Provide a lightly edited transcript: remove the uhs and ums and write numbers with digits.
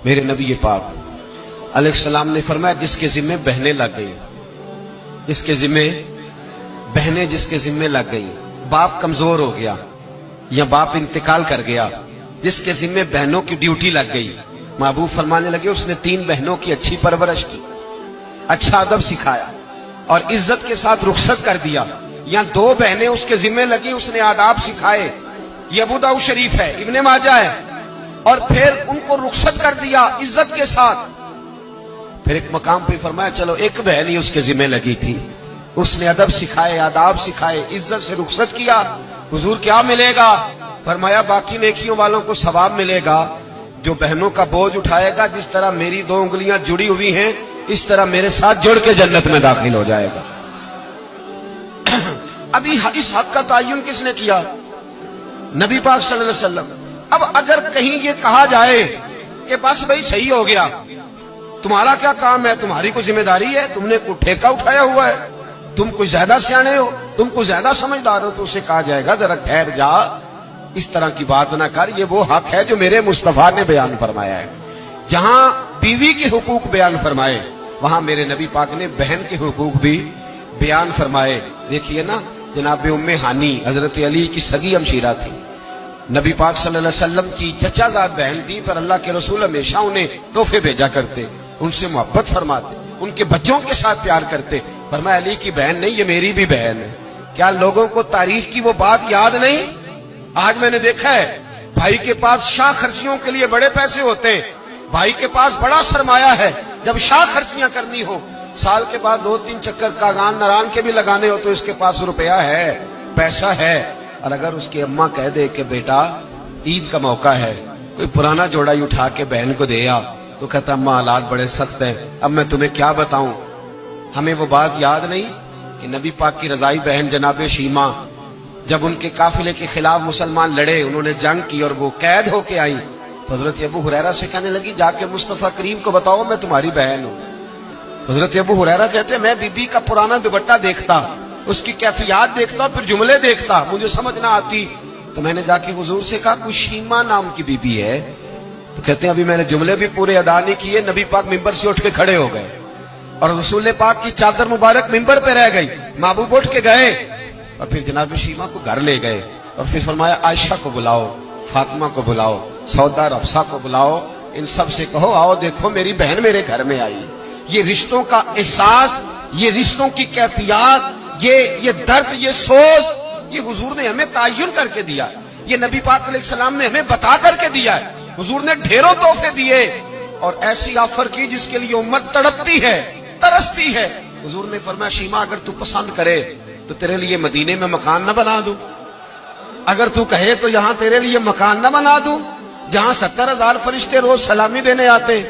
میرے نبی پاک علیہ السلام نے فرمایا جس کے ذمے بہنیں لگ گئی، جس کے ذمے بہنیں جس کے ذمے لگ گئی، باپ کمزور ہو گیا یا باپ انتقال کر گیا، جس کے ذمے بہنوں کی ڈیوٹی لگ گئی، محبوب فرمانے لگے اس نے 3 بہنوں کی اچھی پرورش کی، اچھا ادب سکھایا اور عزت کے ساتھ رخصت کر دیا، یا 2 بہنیں اس کے ذمے لگی، اس نے آداب سکھائے، یہ ابو داؤد شریف ہے، ابن ماجہ ہے، اور پھر ان کو رخصت کر دیا عزت کے ساتھ۔ پھر ایک مقام پہ فرمایا چلو ایک بہن ہی اس کے ذمے لگی تھی، اس نے ادب سکھائے، آداب سکھائے، عزت سے رخصت کیا، حضور کیا ملے گا؟ فرمایا باقی نیکیوں والوں کو ثواب ملے گا، جو بہنوں کا بوجھ اٹھائے گا جس طرح میری 2 انگلیاں جڑی ہوئی ہیں اس طرح میرے ساتھ جڑ کے جنت میں داخل ہو جائے گا۔ ابھی اس حق کا تعین کس نے کیا؟ نبی پاک صلی اللہ علیہ وسلم۔ اب اگر کہیں یہ کہا جائے کہ بس بھئی صحیح ہو گیا، تمہارا کیا کام ہے، تمہاری کوئی ذمہ داری ہے، تم نے کوئی ٹھیکہ اٹھایا ہوا ہے، تم کوئی زیادہ سیانے ہو، تم کوئی زیادہ سمجھدار ہو، تو اسے کہا جائے گا ذرا ٹھہر جا، اس طرح کی بات نہ کر، یہ وہ حق ہے جو میرے مصطفیٰ نے بیان فرمایا ہے۔ جہاں بیوی کے حقوق بیان فرمائے وہاں میرے نبی پاک نے بہن کے حقوق بھی بیان فرمائے۔ دیکھیے نا، جناب ام ہانی حضرت علی کی سگی ہمشیرہ تھی، نبی پاک صلی اللہ علیہ وسلم کی چچا زاد بہن تھی، پر اللہ کے رسول ہمیشہ انہیں تحفے بھیجا کرتے، ان سے محبت فرماتے، ان کے بچوں کے ساتھ پیار کرتے۔ فرمایا علی کی بہن نہیں، یہ میری بھی بہن ہے۔ کیا لوگوں کو تاریخ کی وہ بات یاد نہیں؟ آج میں نے دیکھا ہے بھائی کے پاس شاہ خرچیوں کے لیے بڑے پیسے ہوتے ہیں، بھائی کے پاس بڑا سرمایہ ہے، جب شاہ خرچیاں کرنی ہو، سال کے بعد 2-3 چکر کاغان نران کے بھی لگانے ہو، تو اس کے پاس روپیہ ہے، پیسہ ہے، اور اگر اس کی اماں کہہ دے کہ بیٹا عید کا موقع ہے، کوئی پرانا جوڑا ہی اٹھا کے بہن کو دے آ، تو کہتا اماں حالات بڑے سخت ہیں، اب میں تمہیں کیا بتاؤں۔ ہمیں وہ بات یاد نہیں کہ نبی پاک کی رضائی بہن جناب شیمہ جب ان کے قافلے کے خلاف مسلمان لڑے، انہوں نے جنگ کی اور وہ قید ہو کے آئی، تو حضرت ابو ہریرہ سے کہنے لگی جا کے مصطفیٰ کریم کو بتاؤ میں تمہاری بہن ہوں۔ حضرت ابو ہریرہ کہتے ہیں میں بی بی کا پرانا دوپٹہ دیکھتا، اس کی کیفیات دیکھتا، پھر جملے دیکھتا، مجھے سمجھ نہ آتی، تو میں نے جا کے حضور سے کہا کوئی شیمہ نام کی بی بی ہے؟ تو کہتے ہیں ابھی میں نے جملے بھی پورے ادا نہیں کیے، نبی پاک ممبر سے اٹھ کے کھڑے ہو گئے اور رسول پاک کی چادر مبارک ممبر پہ رہ گئی، محبوب اٹھ کے گئے اور پھر جناب شیمہ کو گھر لے گئے اور پھر فرمایا عائشہ کو بلاؤ، فاطمہ کو بلاؤ، سودا اور حفصہ کو بلاؤ، ان سب سے کہو آؤ دیکھو میری بہن میرے گھر میں آئی۔ یہ رشتوں کا احساس، یہ رشتوں کی کیفیات، یہ درد، یہ سوز، یہ حضور نے ہمیں تعین کر کے دیا، یہ نبی پاک علیہ السلام نے ہمیں بتا کر کے دیا ہے۔ حضور نے ڈھیروں تحفے دیے اور ایسی آفر کی جس کے لیے امت تڑپتی ہے، ترستی ہے۔ حضور نے فرمایا شیمہ اگر تو پسند کرے تو تیرے لیے مدینے میں مکان نہ بنا دوں، اگر تو کہے تو یہاں تیرے لیے مکان نہ بنا دوں جہاں 70,000 فرشتے روز سلامی دینے آتے۔